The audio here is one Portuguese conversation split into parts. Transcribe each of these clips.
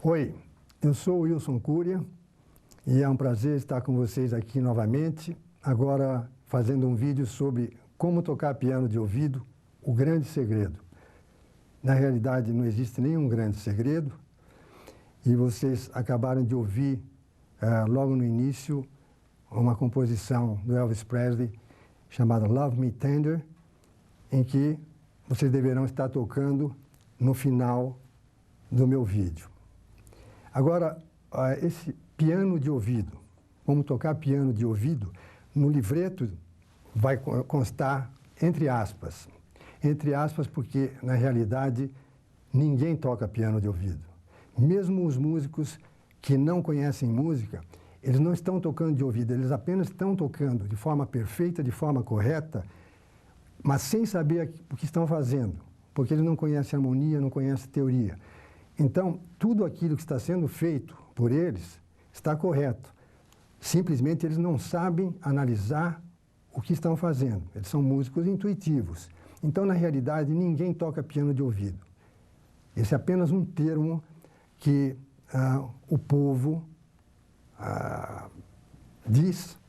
Oi, eu sou o Wilson Curia e é um prazer estar com vocês aqui novamente, agora fazendo um vídeo sobre como tocar piano de ouvido, o grande segredo. Na realidade, não existe nenhum grande segredo e vocês acabaram de ouvir logo no início uma composição do Elvis Presley chamada Love Me Tender, em que vocês deverão estar tocando no final do meu vídeo. Agora, esse piano de ouvido, como tocar piano de ouvido, no livreto vai constar entre aspas porque, na realidade, ninguém toca piano de ouvido. Mesmo os músicos que não conhecem música, eles não estão tocando de ouvido, eles apenas estão tocando de forma perfeita, de forma correta, mas sem saber o que estão fazendo, porque eles não conhecem harmonia, não conhecem teoria. Então, tudo aquilo que está sendo feito por eles está correto. Simplesmente eles não sabem analisar o que estão fazendo. Eles são músicos intuitivos. Então, na realidade, ninguém toca piano de ouvido. Esse é apenas um termo que o povo diz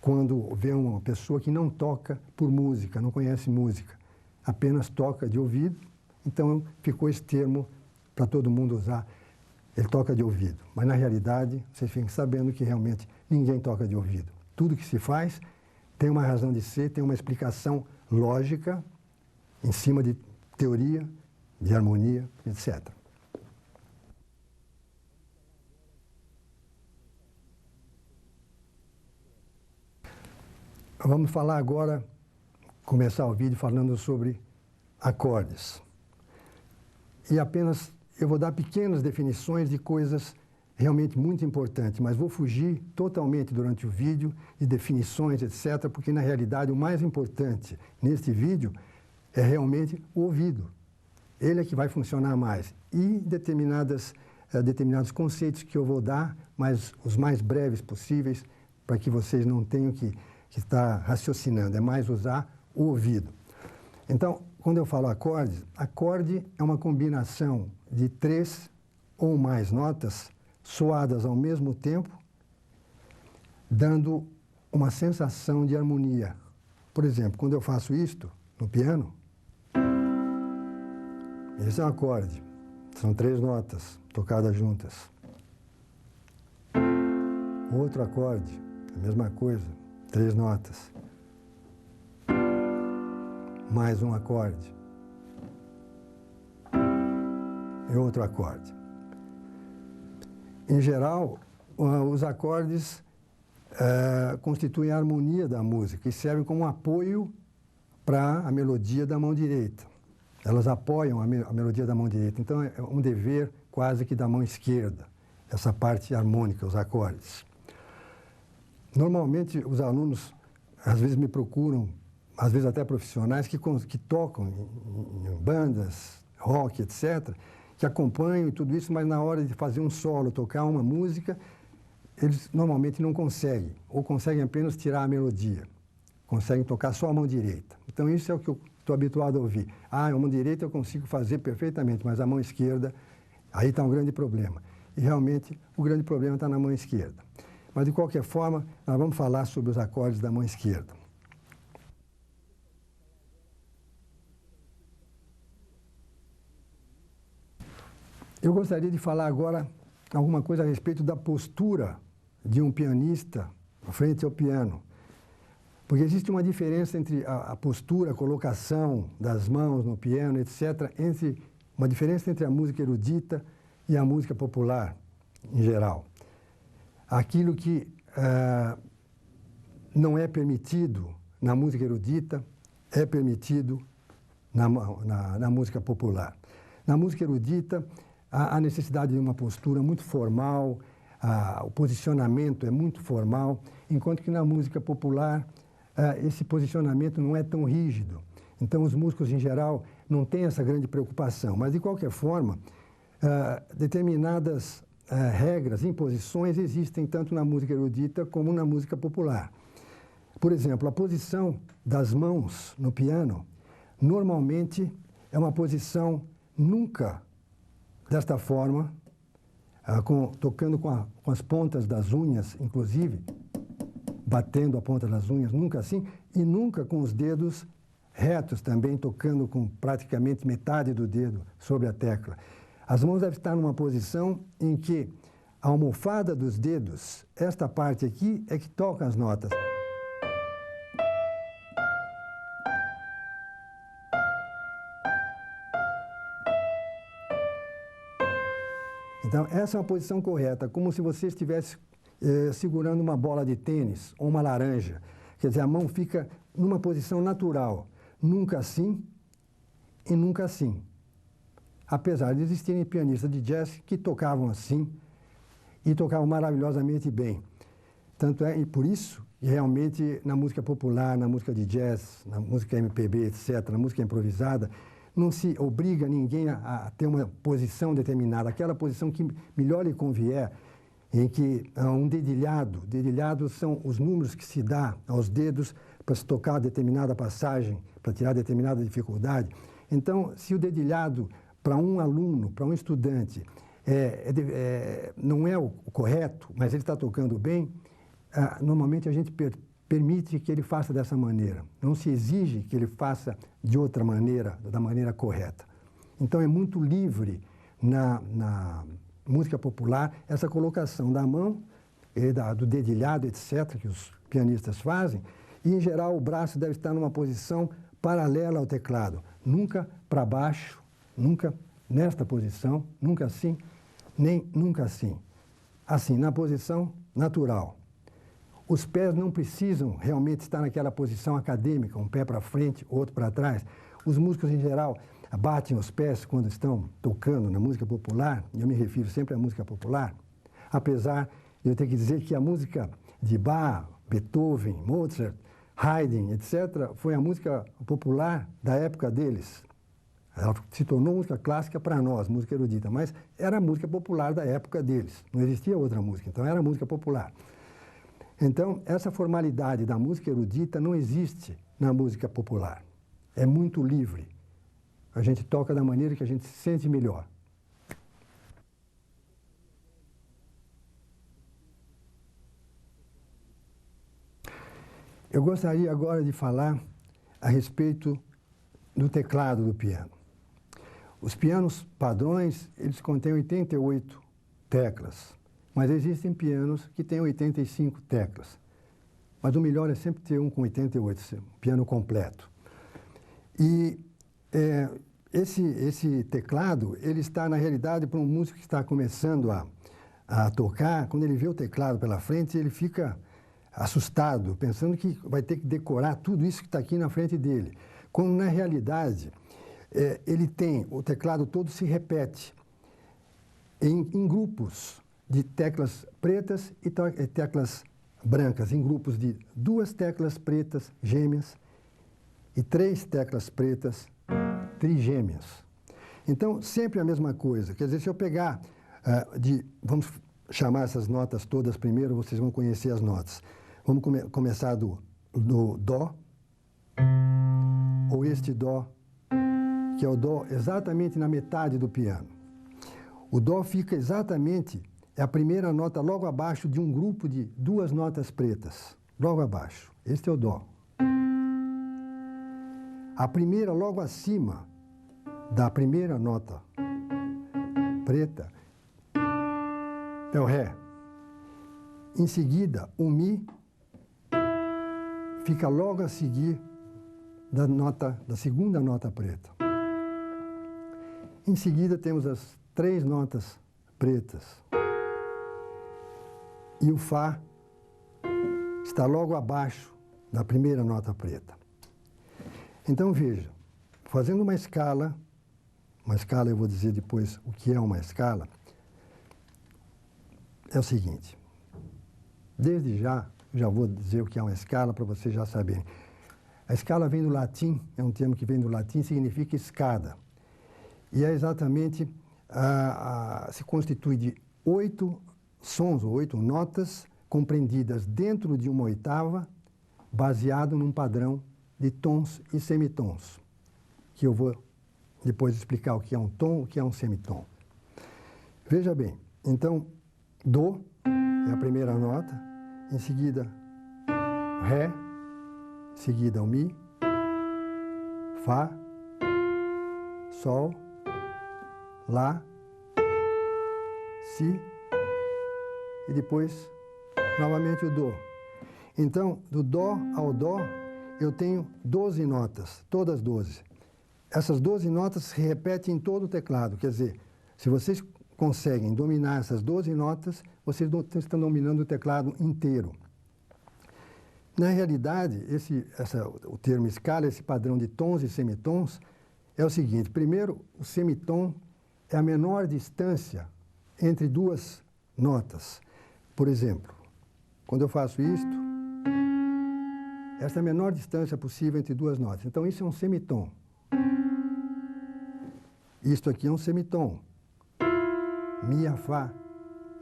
quando vê uma pessoa que não toca por música, não conhece música, apenas toca de ouvido. Então, ficou esse termo para todo mundo usar, ele toca de ouvido. Mas, na realidade, vocês ficam sabendo que realmente ninguém toca de ouvido. Tudo que se faz tem uma razão de ser, tem uma explicação lógica, em cima de teoria, de harmonia, etc. Vamos falar agora, começar o vídeo falando sobre acordes. E apenas eu vou dar pequenas definições de coisas realmente muito importantes, mas vou fugir totalmente durante o vídeo de definições, etc., porque, na realidade, o mais importante neste vídeo é realmente o ouvido. Ele é que vai funcionar mais. E determinados conceitos que eu vou dar, mas os mais breves possíveis, para que vocês não tenham que estar raciocinando, é mais usar o ouvido. Então, quando eu falo acordes, acorde é uma combinação de 3 ou mais notas soadas ao mesmo tempo, dando uma sensação de harmonia. Por exemplo, quando eu faço isto no piano, esse é um acorde. São 3 notas tocadas juntas. Outro acorde, a mesma coisa, 3 notas. Mais um acorde. E outro acorde. Em geral, os acordes constituem a harmonia da música e servem como apoio para a melodia da mão direita. Elas apoiam a melodia da mão direita. Então, é um dever quase que da mão esquerda, essa parte harmônica, os acordes. Normalmente, os alunos, às vezes, me procuram, às vezes até profissionais, que tocam em bandas, rock, etc., que acompanham e tudo isso, mas na hora de fazer um solo, tocar uma música, eles normalmente não conseguem, ou conseguem apenas tirar a melodia. Conseguem tocar só a mão direita. Então, isso é o que eu estou habituado a ouvir. A mão direita eu consigo fazer perfeitamente, mas a mão esquerda, aí está um grande problema. E, realmente, o grande problema está na mão esquerda. Mas, de qualquer forma, nós vamos falar sobre os acordes da mão esquerda. Eu gostaria de falar agora alguma coisa a respeito da postura de um pianista frente ao piano. Porque existe uma diferença entre a postura, a colocação das mãos no piano, etc., uma diferença entre a música erudita e a música popular, em geral. Aquilo que não é permitido na música erudita é permitido na música popular. Na música erudita, há necessidade de uma postura muito formal, o posicionamento é muito formal, enquanto que na música popular esse posicionamento não é tão rígido. Então, os músicos, em geral, não têm essa grande preocupação. Mas, de qualquer forma, determinadas regras, imposições existem tanto na música erudita como na música popular. Por exemplo, a posição das mãos no piano, normalmente, é uma posição nunca desta forma, tocando com as pontas das unhas, inclusive, batendo a ponta das unhas, nunca assim, e nunca com os dedos retos também, tocando com praticamente metade do dedo sobre a tecla. As mãos devem estar numa posição em que a almofada dos dedos, esta parte aqui, é que toca as notas. Então, essa é uma posição correta, como se você estivesse segurando uma bola de tênis ou uma laranja. Quer dizer, a mão fica numa posição natural, nunca assim e nunca assim. Apesar de existirem pianistas de jazz que tocavam assim e tocavam maravilhosamente bem. Tanto é, e por isso, realmente, na música popular, na música de jazz, na música MPB, etc., na música improvisada, não se obriga ninguém a ter uma posição determinada, aquela posição que melhor lhe convier, em que um dedilhado, dedilhados são os números que se dá aos dedos para se tocar determinada passagem, para tirar determinada dificuldade. Então, se o dedilhado para um aluno, para um estudante, não é o correto, mas ele está tocando bem, normalmente a gente permite que ele faça dessa maneira. Não se exige que ele faça de outra maneira, da maneira correta. Então, é muito livre na música popular essa colocação da mão, do dedilhado, etc., que os pianistas fazem, e, em geral, o braço deve estar numa posição paralela ao teclado. Nunca para baixo, nunca nesta posição, nunca assim, nem nunca assim. Assim, na posição natural. Os pés não precisam realmente estar naquela posição acadêmica, um pé para frente, outro para trás. Os músicos, em geral, batem os pés quando estão tocando na música popular, e eu me refiro sempre à música popular, apesar de eu ter que dizer que a música de Bach, Beethoven, Mozart, Haydn, etc., foi a música popular da época deles. Ela se tornou música clássica para nós, música erudita, mas era a música popular da época deles. Não existia outra música, então era música popular. Então, essa formalidade da música erudita não existe na música popular. É muito livre. A gente toca da maneira que a gente se sente melhor. Eu gostaria agora de falar a respeito do teclado do piano. Os pianos padrões, eles contêm 88 teclas. Mas existem pianos que têm 85 teclas. Mas o melhor é sempre ter um com 88, um piano completo. E esse teclado, ele está, na realidade, para um músico que está começando a tocar, quando ele vê o teclado pela frente, ele fica assustado, pensando que vai ter que decorar tudo isso que está aqui na frente dele. Quando, na realidade, o teclado todo se repete em grupos de teclas pretas e teclas brancas, em grupos de 2 teclas pretas gêmeas e 3 teclas pretas trigêmeas. Então, sempre a mesma coisa. Quer dizer, se eu pegar vamos chamar essas notas todas primeiro, vocês vão conhecer as notas. Vamos começar do Dó, ou este Dó, que é o Dó exatamente na metade do piano. O Dó fica exatamente... É a primeira nota logo abaixo de um grupo de 2 notas pretas. Logo abaixo. Este é o Dó. A primeira logo acima da primeira nota preta é o Ré. Em seguida, o Mi fica logo a seguir da segunda nota preta. Em seguida, temos as 3 notas pretas. E o Fá está logo abaixo da primeira nota preta. Então, veja, fazendo uma escala eu vou dizer depois o que é uma escala, é o seguinte, desde já vou dizer o que é uma escala para vocês já saberem. A escala vem do latim, é um termo que vem do latim, significa escada. E é exatamente, se constitui de 8 sons, ou 8 notas, compreendidas dentro de uma oitava, baseado num padrão de tons e semitons, que eu vou depois explicar o que é um tom, o que é um semitom. Veja bem, Então, Dó é a primeira nota, em seguida Ré, em seguida o Mi, Fá, Sol, Lá, Si e depois novamente o Dó. Então, do Dó ao Dó, eu tenho 12 notas, todas 12. Essas 12 notas se repetem em todo o teclado, quer dizer, se vocês conseguem dominar essas 12 notas, vocês estão dominando o teclado inteiro. Na realidade, o termo escala, esse padrão de tons e semitons, é o seguinte: primeiro, o semitom é a menor distância entre duas notas. Por exemplo, quando eu faço isto, essa é a menor distância possível entre duas notas. Então, isso é um semitom. Isto aqui é um semitom. Mi, Fá.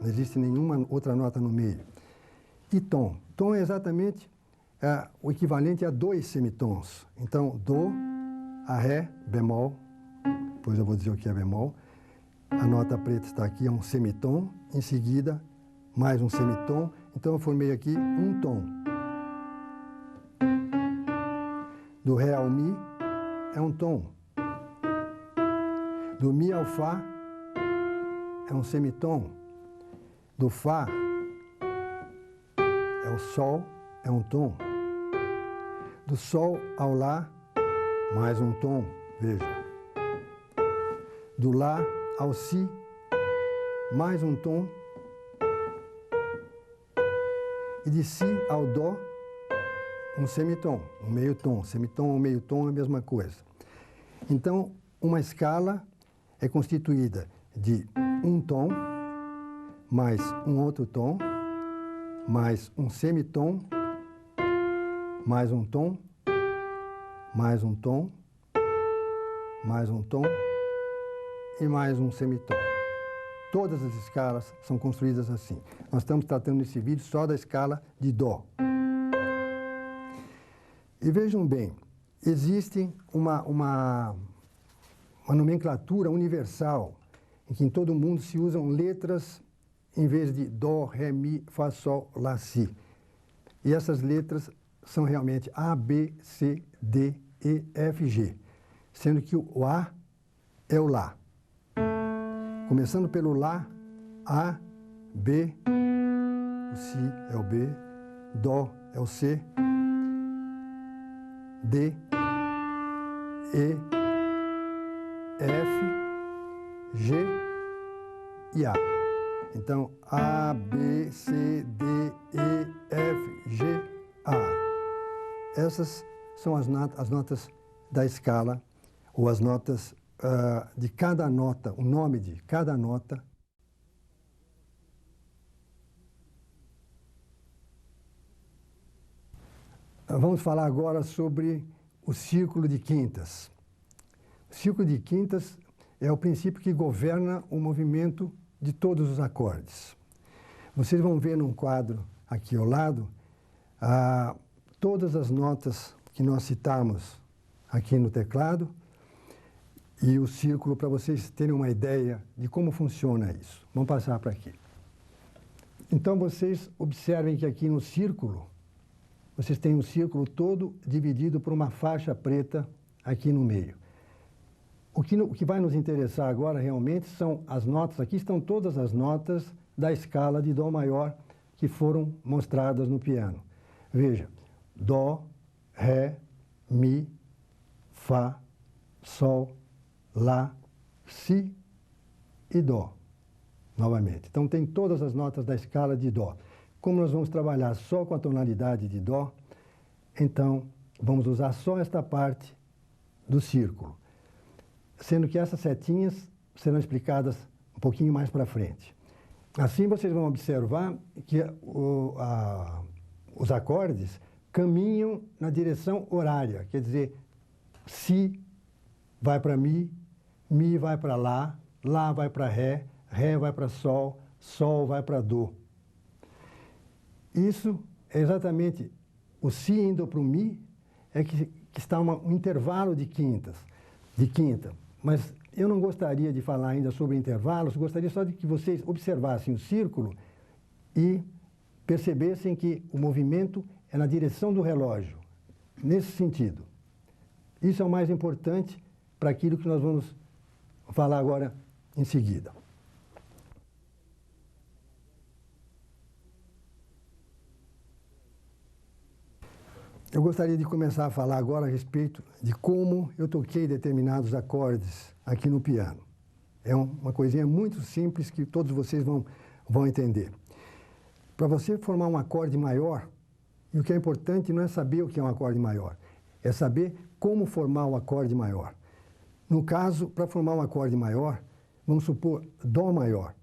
Não existe nenhuma outra nota no meio. E tom. Tom é exatamente o equivalente a 2 semitons. Então, Dó, a Ré, bemol. Depois eu vou dizer o que é bemol. A nota preta está aqui, é um semitom. Em seguida, mais um semitom. Então, eu formei aqui um tom. Do Ré ao Mi é um tom. Do Mi ao Fá é um semitom. Do Fá é o Sol, é um tom. Do Sol ao Lá, mais um tom, veja. Do Lá ao Si, mais um tom. E de Si ao Dó, um semitom, um meio tom. Semitom ou meio tom é a mesma coisa. Então, uma escala é constituída de um tom, mais um outro tom, mais um semitom, mais um tom, mais um tom, mais um tom e mais um semitom. Todas as escalas são construídas assim. Nós estamos tratando nesse vídeo só da escala de Dó. E vejam bem, existe uma nomenclatura universal em que em todo mundo se usam letras em vez de Dó, Ré, Mi, Fá, Sol, Lá, Si. E essas letras são realmente A, B, C, D, E, F, G, sendo que o A é o Lá. Começando pelo Lá, A, B, o Si é o B, Dó é o C, D, E, F, G e A. Então, A, B, C, D, E, F, G, A. Essas são as notas da escala, ou as notas de cada nota, o nome de cada nota. Vamos falar agora sobre o círculo de quintas. O círculo de quintas é o princípio que governa o movimento de todos os acordes. Vocês vão ver num quadro aqui ao lado todas as notas que nós citamos aqui no teclado e o círculo para vocês terem uma ideia de como funciona isso. Vamos passar para aqui. Então, vocês observem que aqui no círculo, vocês têm um círculo todo dividido por uma faixa preta aqui no meio. O que vai nos interessar agora realmente são as notas. Aqui estão todas as notas da escala de Dó maior que foram mostradas no piano. Veja, Dó, Ré, Mi, Fá, Sol, Lá, Si e Dó, novamente. Então, tem todas as notas da escala de Dó. Como nós vamos trabalhar só com a tonalidade de Dó, então, vamos usar só esta parte do círculo, sendo que essas setinhas serão explicadas um pouquinho mais para frente. Assim, vocês vão observar que os acordes caminham na direção horária, quer dizer, Si vai para Mi, Mi vai para Lá, Lá vai para Ré, Ré vai para Sol, Sol vai para Dó. Isso é exatamente o Si indo para o Mi, é que está um intervalo de quinta. Mas eu não gostaria de falar ainda sobre intervalos, gostaria só de que vocês observassem o círculo e percebessem que o movimento é na direção do relógio, nesse sentido. Isso é o mais importante para aquilo que nós vamos falar agora em seguida. Eu gostaria de começar a falar agora a respeito de como eu toquei determinados acordes aqui no piano. É uma coisinha muito simples que todos vocês vão entender. Para você formar um acorde maior, e o que é importante não é saber o que é um acorde maior, é saber como formar o acorde maior. No caso, para formar um acorde maior, vamos supor Dó maior.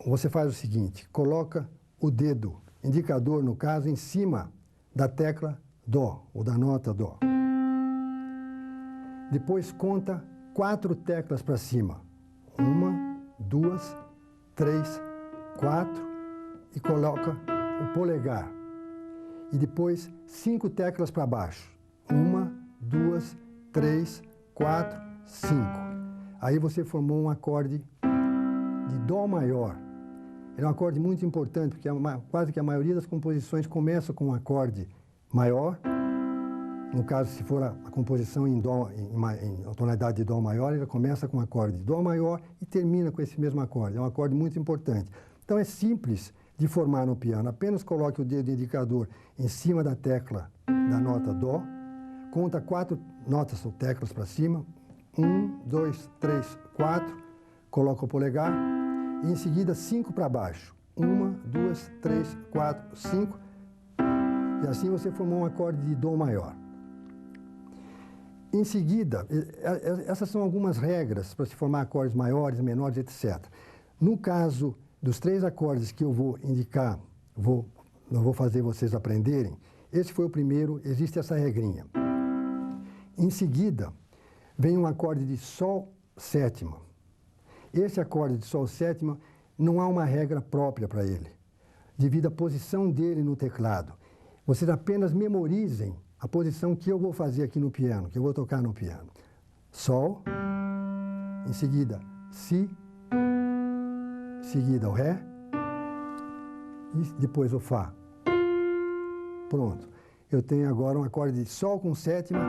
Você faz o seguinte, coloca o dedo indicador, no caso, em cima da tecla Dó, ou da nota Dó. Depois conta 4 teclas para cima. 1, 2, 3, 4 e coloca o polegar. E depois 5 teclas para baixo. 1, 2, 3, 4, 5. Aí você formou um acorde de Dó maior. Ele é um acorde muito importante, porque quase que a maioria das composições começa com um acorde maior. No caso, se for a composição em tonalidade de Dó maior, ele começa com um acorde de Dó maior e termina com esse mesmo acorde. É um acorde muito importante. Então, é simples de formar no piano. Apenas coloque o dedo indicador em cima da tecla da nota Dó, conta 4 notas ou teclas para cima, 1, 2, 3, 4, coloca o polegar e em seguida 5 para baixo. 1, 2, 3, 4, 5. E assim você formou um acorde de Dó maior. Em seguida, essas são algumas regras para se formar acordes maiores, menores, etc. No caso dos 3 acordes que eu vou indicar, não vou fazer vocês aprenderem, esse foi o primeiro, existe essa regrinha. Em seguida, vem um acorde de Sol sétima. Esse acorde de Sol sétima não há uma regra própria para ele, devido à posição dele no teclado. Vocês apenas memorizem a posição que eu vou fazer aqui no piano, que eu vou tocar no piano. Sol, em seguida Si, em seguida o Ré e depois o Fá. Pronto. Eu tenho agora um acorde de Sol com sétima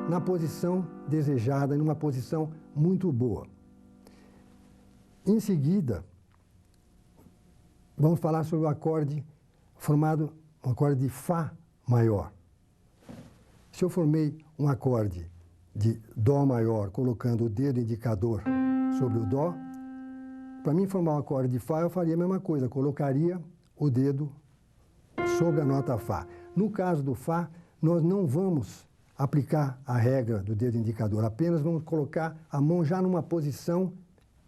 na posição desejada, numa posição muito boa. Em seguida, vamos falar sobre o acorde formado, um acorde de Fá maior. Se eu formei um acorde de Dó maior, colocando o dedo indicador sobre o Dó, para mim formar um acorde de Fá, eu faria a mesma coisa, colocaria o dedo sobre a nota Fá. No caso do Fá, nós não vamos aplicar a regra do dedo indicador, apenas vamos colocar a mão já numa posição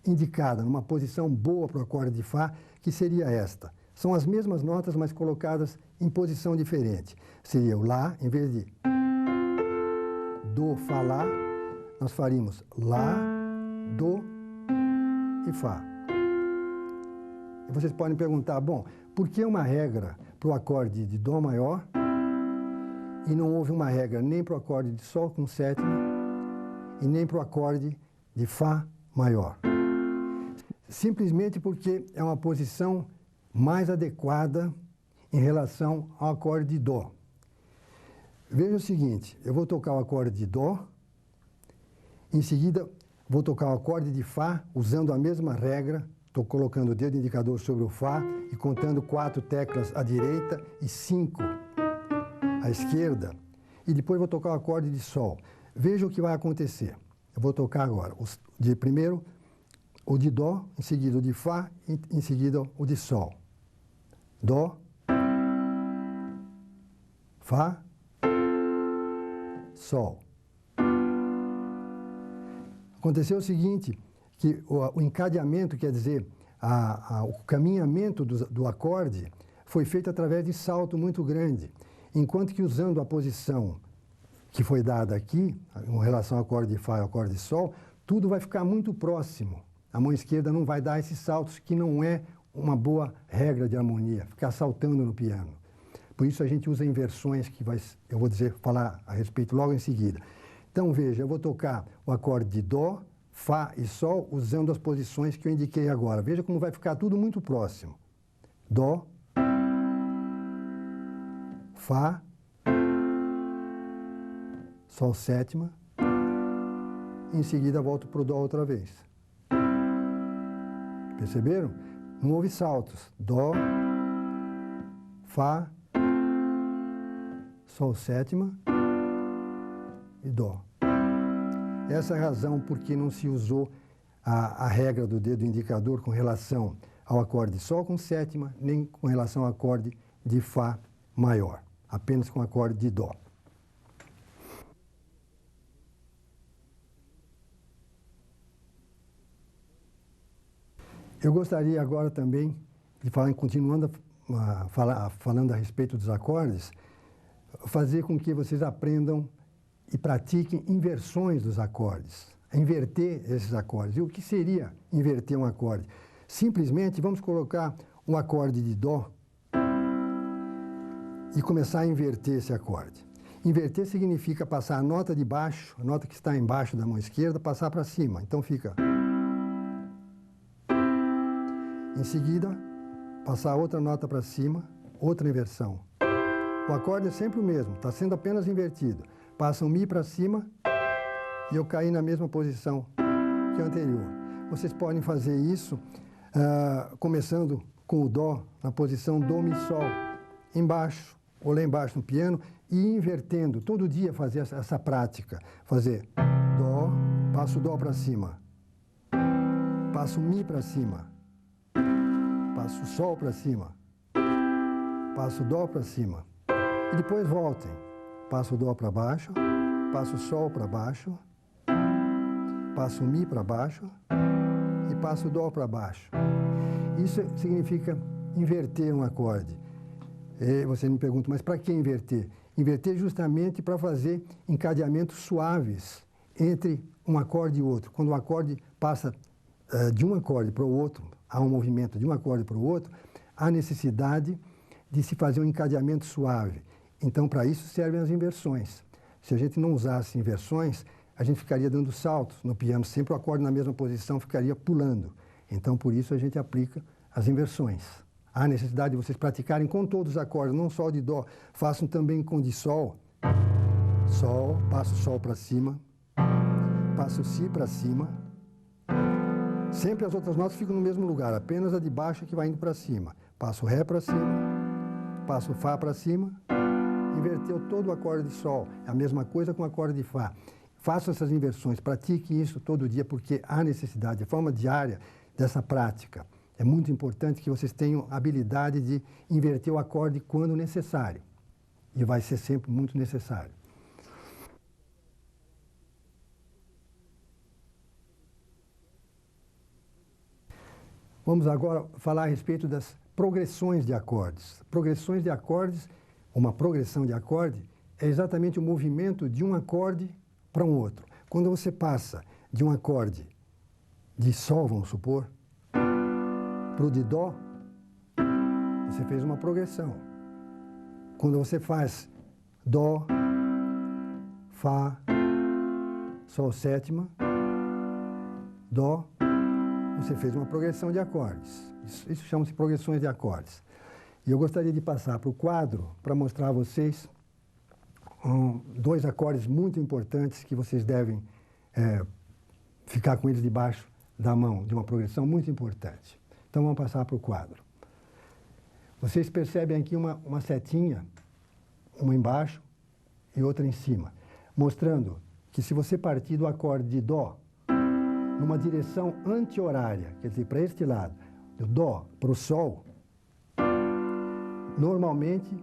indicada, numa posição boa para o acorde de Fá, que seria esta. São as mesmas notas, mas colocadas em posição diferente. Seria o Lá, em vez de Do, Fá, Lá, nós faríamos Lá, Do e Fá. E vocês podem perguntar, bom, por que uma regra para o acorde de Dó maior e não houve uma regra nem para o acorde de Sol com sétima e nem para o acorde de Fá maior? Simplesmente porque é uma posição mais adequada em relação ao acorde de Dó. Veja o seguinte, eu vou tocar o acorde de Dó, em seguida vou tocar o acorde de Fá usando a mesma regra, estou colocando o dedo indicador sobre o Fá e contando 4 teclas à direita e 5 à esquerda, e depois vou tocar o acorde de Sol. Veja o que vai acontecer. Eu vou tocar agora, primeiro o de Dó, em seguida o de Fá, e em seguida o de Sol. Dó, Fá, Sol. Aconteceu o seguinte, que o encadeamento, quer dizer, o caminhamento do acorde, foi feito através de salto muito grande, enquanto que usando a posição que foi dada aqui, em relação ao acorde de Fá e ao acorde de Sol, tudo vai ficar muito próximo. A mão esquerda não vai dar esses saltos, que não é uma boa regra de harmonia, ficar saltando no piano. Por isso a gente usa inversões, que eu vou falar a respeito logo em seguida. Então veja, eu vou tocar o acorde de Dó, Fá e Sol usando as posições que eu indiquei agora. Veja como vai ficar tudo muito próximo. Dó, Fá, Sol sétima, e em seguida volto para o Dó outra vez. Perceberam? Não houve saltos. Dó, Fá, Sol sétima e Dó. Essa é a razão por que não se usou a regra do dedo indicador com relação ao acorde de Sol com sétima, nem com relação ao acorde de Fá maior, apenas com o acorde de Dó. Eu gostaria agora também de falar, continuando falando a respeito dos acordes, fazer com que vocês aprendam e pratiquem inversões dos acordes, inverter esses acordes. E o que seria inverter um acorde? Simplesmente vamos colocar um acorde de Dó e começar a inverter esse acorde. Inverter significa passar a nota de baixo, a nota que está embaixo da mão esquerda, passar para cima. Então fica... Em seguida, passar outra nota para cima, outra inversão. O acorde é sempre o mesmo, está sendo apenas invertido. Passa um Mi para cima e eu caí na mesma posição que a anterior. Vocês podem fazer isso começando com o Dó na posição Dó, Mi, Sol, embaixo, ou lá embaixo no piano, e invertendo, todo dia fazer essa prática. Fazer Dó, passo o Dó para cima, passo o Mi para cima, passo o Sol para cima, passo o Dó para cima. E depois voltem. Passo o Dó para baixo, passo o Sol para baixo, passo o Mi para baixo e passo o Dó para baixo. Isso significa inverter um acorde. E você me pergunta, mas para que inverter? Inverter justamente para fazer encadeamentos suaves entre um acorde e outro. Quando o acorde passa de um acorde para o outro, há um movimento de um acorde para o outro, há necessidade de se fazer um encadeamento suave. Então, para isso servem as inversões. Se a gente não usasse inversões, a gente ficaria dando saltos no piano, sempre o acorde na mesma posição ficaria pulando. Então, por isso a gente aplica as inversões. Há necessidade de vocês praticarem com todos os acordes, não só o de Dó, façam também com o de Sol. Sol, passo o Sol para cima, passo o Si para cima. Sempre as outras notas ficam no mesmo lugar, apenas a de baixo que vai indo para cima. Passo o Ré para cima, passo o Fá para cima, inverteu todo o acorde de Sol. É a mesma coisa com o acorde de Fá. Façam essas inversões, pratique isso todo dia, porque há necessidade, de forma diária, dessa prática. É muito importante que vocês tenham a habilidade de inverter o acorde quando necessário. E vai ser sempre muito necessário. Vamos agora falar a respeito das progressões de acordes. Progressões de acordes, uma progressão de acorde, é exatamente o movimento de um acorde para um outro. Quando você passa de um acorde de Sol, vamos supor, para o de Dó, você fez uma progressão. Quando você faz Dó, Fá, Sol sétima, Dó, você fez uma progressão de acordes. Isso chama-se progressões de acordes. E eu gostaria de passar para o quadro para mostrar a vocês dois acordes muito importantes que vocês devem ficar com eles debaixo da mão, de uma progressão muito importante. Então vamos passar para o quadro. Vocês percebem aqui uma setinha, uma embaixo e outra em cima, mostrando que se você partir do acorde de Dó numa direção anti-horária, quer dizer, para este lado, do Dó para o Sol, normalmente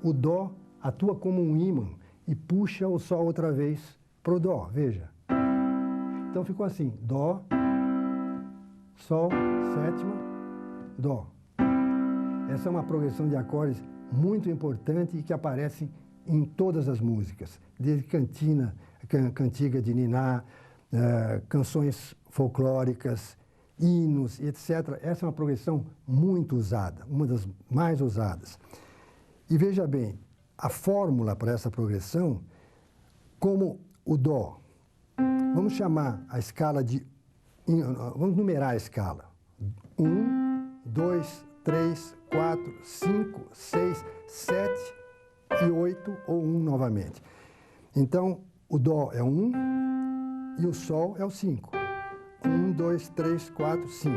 o Dó atua como um ímã e puxa o Sol outra vez para o Dó, veja. Então ficou assim, Dó, Sol, sétima, Dó. Essa é uma progressão de acordes muito importante e que aparece em todas as músicas, desde cantiga de niná, canções folclóricas, hinos, etc. Essa é uma progressão muito usada, uma das mais usadas. E veja bem, a fórmula para essa progressão, como o Dó Vamos chamar a escala de... Vamos numerar a escala. 1, 2, 3, 4, 5, 6, 7 e 8 ou 1 novamente. Então, o Dó é 1 e o Sol é o 5. 1, 2, 3, 4, 5.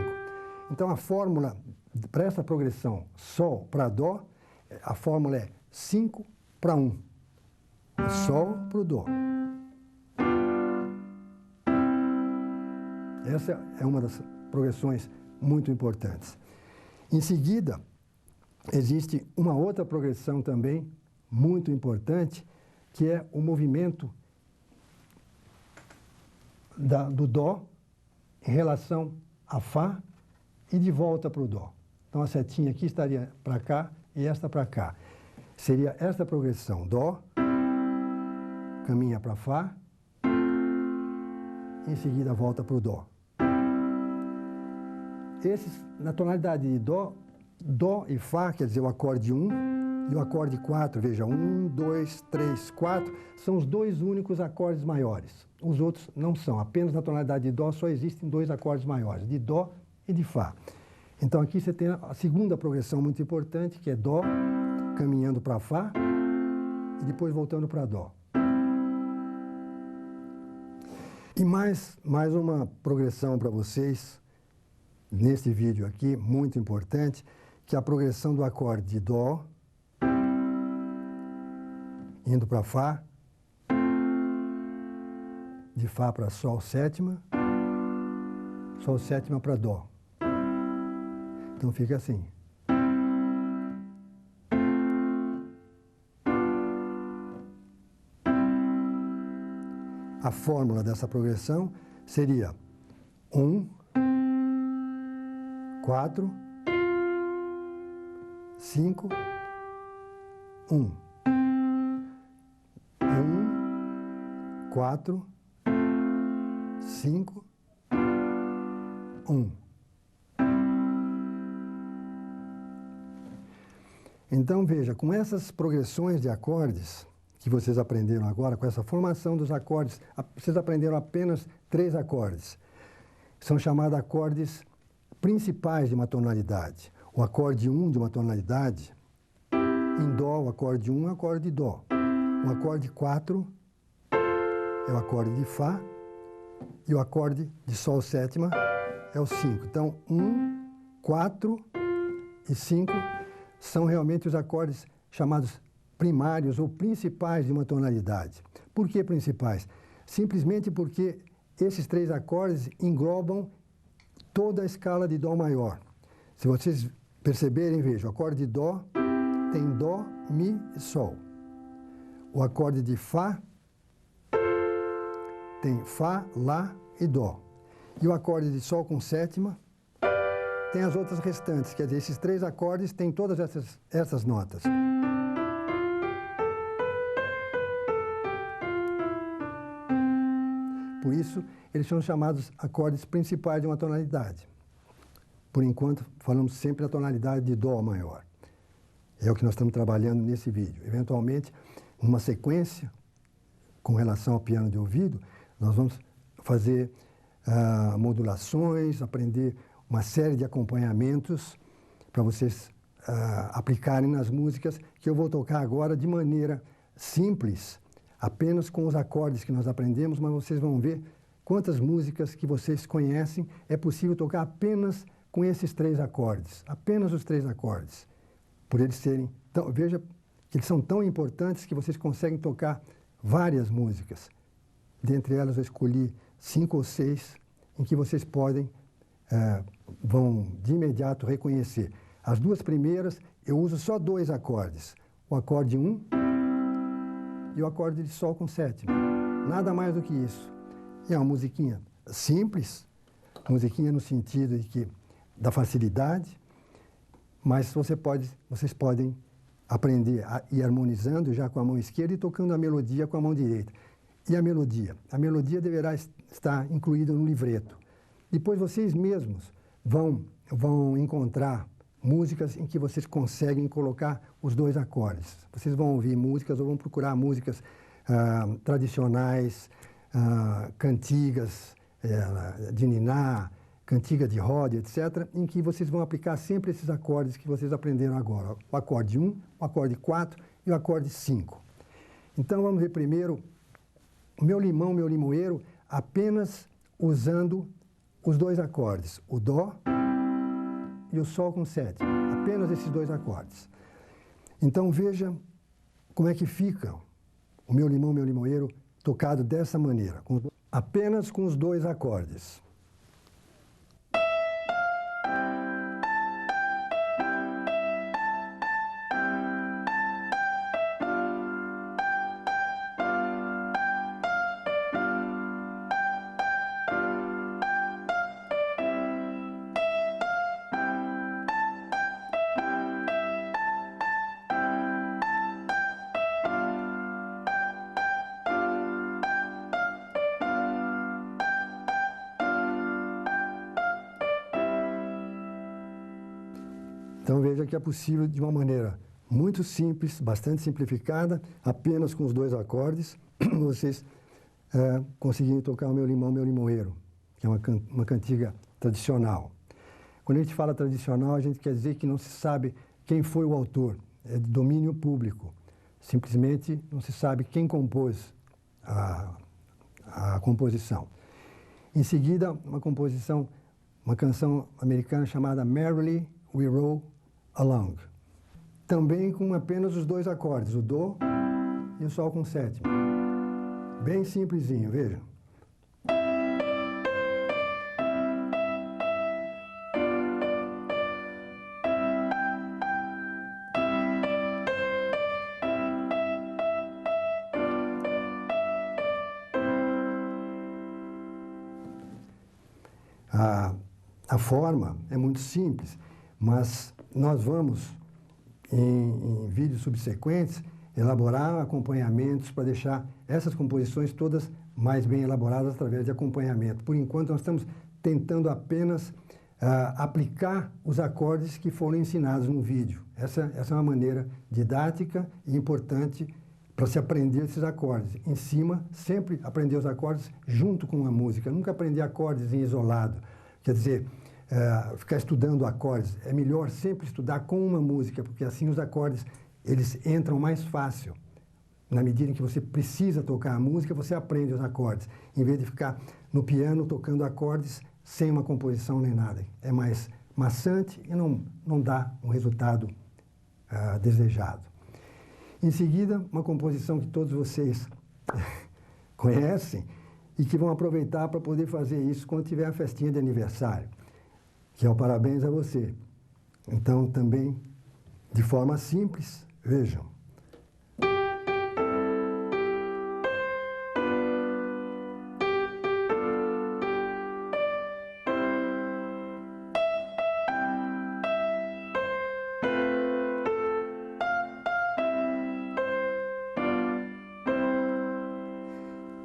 Então, a fórmula para essa progressão Sol para Dó, a fórmula é 5 para 1. O Sol para o Dó. Essa é uma das progressões muito importantes. Em seguida, existe uma outra progressão também muito importante, que é o movimento do Dó em relação a Fá e de volta para o Dó. Então, a setinha aqui estaria para cá e esta para cá. Seria esta progressão. Dó, caminha para Fá, em seguida volta para o Dó. Na tonalidade de Dó, Dó e Fá, quer dizer, o acorde 1 e o acorde 4, veja, 1, 2, 3, 4, são os dois únicos acordes maiores. Os outros não são. Apenas na tonalidade de Dó só existem dois acordes maiores, de Dó e de Fá. Então, aqui você tem a segunda progressão muito importante, que é Dó, caminhando para Fá e depois voltando para Dó. E mais uma progressão para vocês, nesse vídeo aqui, muito importante, que é a progressão do acorde de Dó, indo para Fá, de Fá para Sol sétima para Dó. Então fica assim. A fórmula dessa progressão seria 1, 4, 5, 1. 4, 5, 1. Então, veja, com essas progressões de acordes que vocês aprenderam agora, com essa formação dos acordes, vocês aprenderam apenas 3 acordes. São chamados acordes principais de uma tonalidade. O acorde 1 de uma tonalidade, em Dó, o acorde 1 é o acorde de Dó. O acorde 4 é o acorde de Fá e o acorde de Sol sétima é o 5. Então, 1, 4 e 5 são realmente os acordes chamados primários ou principais de uma tonalidade. Por que principais? Simplesmente porque esses 3 acordes englobam toda a escala de Dó maior. Se vocês perceberem, vejam, o acorde de Dó tem Dó, Mi e Sol. O acorde de Fá tem Fá, Lá e Dó. E o acorde de Sol com sétima tem as outras restantes, quer dizer, esses 3 acordes têm todas essas notas. Por isso, eles são chamados acordes principais de uma tonalidade. Por enquanto, falamos sempre da tonalidade de Dó maior. É o que nós estamos trabalhando nesse vídeo. Eventualmente, numa sequência, com relação ao piano de ouvido, nós vamos fazer modulações, aprender uma série de acompanhamentos para vocês aplicarem nas músicas que eu vou tocar agora de maneira simples, apenas com os acordes que nós aprendemos, mas vocês vão ver quantas músicas que vocês conhecem é possível tocar apenas com esses 3 acordes, apenas os 3 acordes. Por eles serem veja que eles são tão importantes que vocês conseguem tocar várias músicas. Dentre elas, eu escolhi 5 ou 6 em que vocês vão de imediato reconhecer. As 2 primeiras, eu uso só 2 acordes. O acorde 1 e o acorde de Sol com sétima. Nada mais do que isso. E é uma musiquinha simples, musiquinha no sentido da facilidade, mas vocês podem aprender a ir harmonizando já com a mão esquerda e tocando a melodia com a mão direita. E a melodia? A melodia deverá estar incluída no livreto. Depois vocês mesmos vão encontrar músicas em que vocês conseguem colocar os 2 acordes. Vocês vão ouvir músicas ou vão procurar músicas tradicionais, cantigas de niná, cantiga de roda, etc., em que vocês vão aplicar sempre esses acordes que vocês aprenderam agora. O acorde 1, o acorde 4 e o acorde 5. Então, vamos ver primeiro o meu limão, meu limoeiro, apenas usando os dois acordes, o Dó e o Sol com sétima. Apenas esses dois acordes. Então, veja como é que fica o meu limão, meu limoeiro, tocado dessa maneira, apenas com os dois acordes. Então veja que é possível de uma maneira muito simples, bastante simplificada, apenas com os dois acordes, vocês conseguirem tocar o meu limão, meu limoeiro, que é uma cantiga tradicional. Quando a gente fala tradicional, a gente quer dizer que não se sabe quem foi o autor, é de domínio público. Simplesmente não se sabe quem compôs a composição. Em seguida, uma canção americana chamada Merrily We Roll Along. Também com apenas os dois acordes, o Dó e o Sol com sétima. Bem simplesinho, veja. A forma é muito simples, mas nós vamos, em vídeos subsequentes, elaborar acompanhamentos para deixar essas composições todas mais bem elaboradas através de acompanhamento. Por enquanto, nós estamos tentando apenas aplicar os acordes que foram ensinados no vídeo. Essa é uma maneira didática e importante para se aprender esses acordes. Em cima, sempre aprender os acordes junto com a música, nunca aprender acordes em isolado. Quer dizer, ficar estudando acordes, é melhor sempre estudar com uma música, porque assim os acordes eles entram mais fácil. Na medida em que você precisa tocar a música, você aprende os acordes, em vez de ficar no piano tocando acordes sem uma composição nem nada. É mais maçante e não dá um resultado desejado. Em seguida, uma composição que todos vocês conhecem e que vão aproveitar para poder fazer isso quando tiver a festinha de aniversário, que é o Parabéns a Você. Então, também, de forma simples, vejam.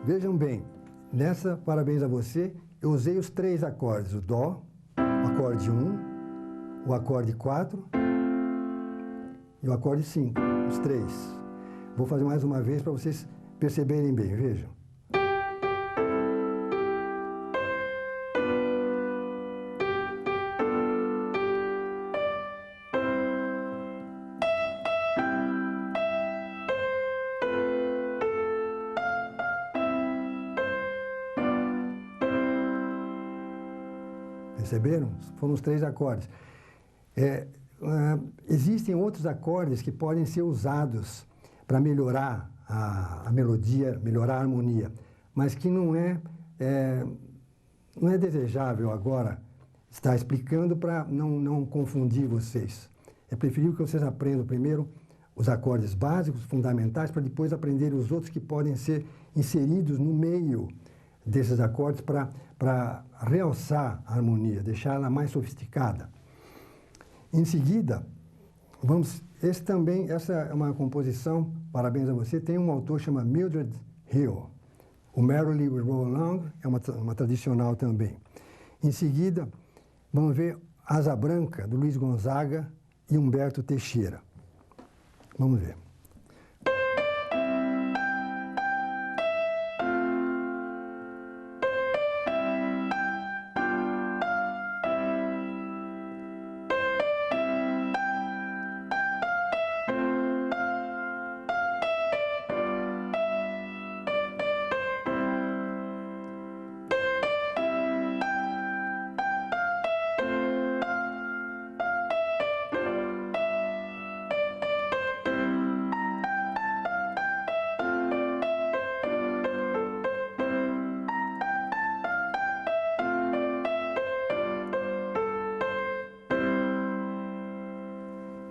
Vejam bem, nessa Parabéns a Você, eu usei os três acordes, o Dó, o acorde 1, o acorde 4 e o acorde 5, os três. Vou fazer mais uma vez para vocês perceberem bem, vejam. Perceberam? Foram os três acordes. Existem outros acordes que podem ser usados para melhorar a melodia, melhorar a harmonia, mas que não é desejável agora estar explicando para não confundir vocês. É preferível que vocês aprendam primeiro os acordes básicos, fundamentais, para depois aprenderem os outros que podem ser inseridos no meio desses acordes para realçar a harmonia, deixá-la mais sofisticada. Em seguida, essa é uma composição, Parabéns a Você, tem um autor chamado Mildred Hill. O Merrily We Roll Along é uma tradicional também. Em seguida, vamos ver Asa Branca, do Luiz Gonzaga e Humberto Teixeira. Vamos ver.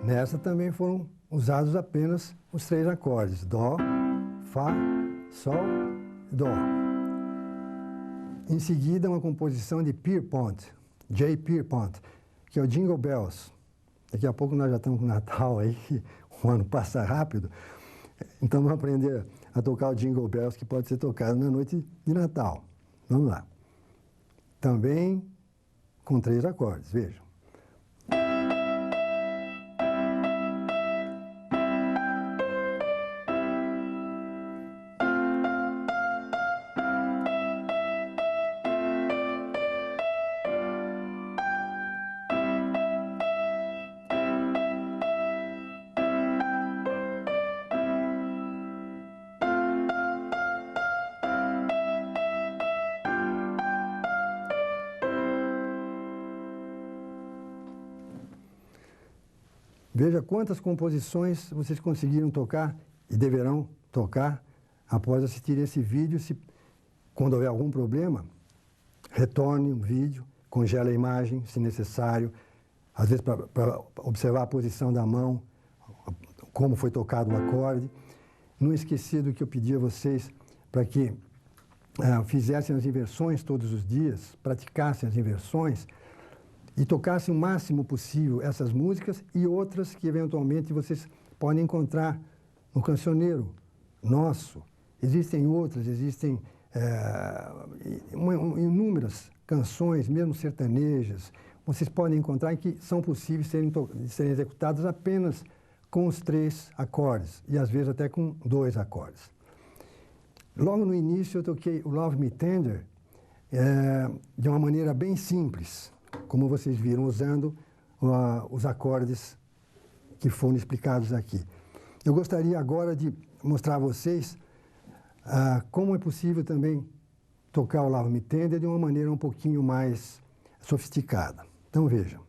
Nessa também foram usados apenas os 3 acordes, Dó, Fá, Sol, Dó. Em seguida, uma composição de Pierpont, J. Pierpont, que é o Jingle Bells. Daqui a pouco nós já estamos com o Natal aí, o ano passa rápido. Então vamos aprender a tocar o Jingle Bells, que pode ser tocado na noite de Natal. Vamos lá. Também com 3 acordes, vejam. Veja quantas composições vocês conseguiram tocar e deverão tocar após assistir esse vídeo. Quando houver algum problema, retorne o vídeo, congele a imagem, se necessário, às vezes para observar a posição da mão, como foi tocado o acorde. Não esquecer do que eu pedi a vocês para que fizessem as inversões todos os dias, praticassem as inversões, e tocassem o máximo possível essas músicas e outras que, eventualmente, vocês podem encontrar no cancioneiro nosso. Existem outras, existem inúmeras canções, mesmo sertanejas, vocês podem encontrar que são possíveis de serem executadas apenas com os 3 acordes, e às vezes até com 2 acordes. Logo no início eu toquei o Love Me Tender de uma maneira bem simples, como vocês viram, usando os acordes que foram explicados aqui. Eu gostaria agora de mostrar a vocês como é possível também tocar o Love Me Tender de uma maneira um pouquinho mais sofisticada. Então vejam.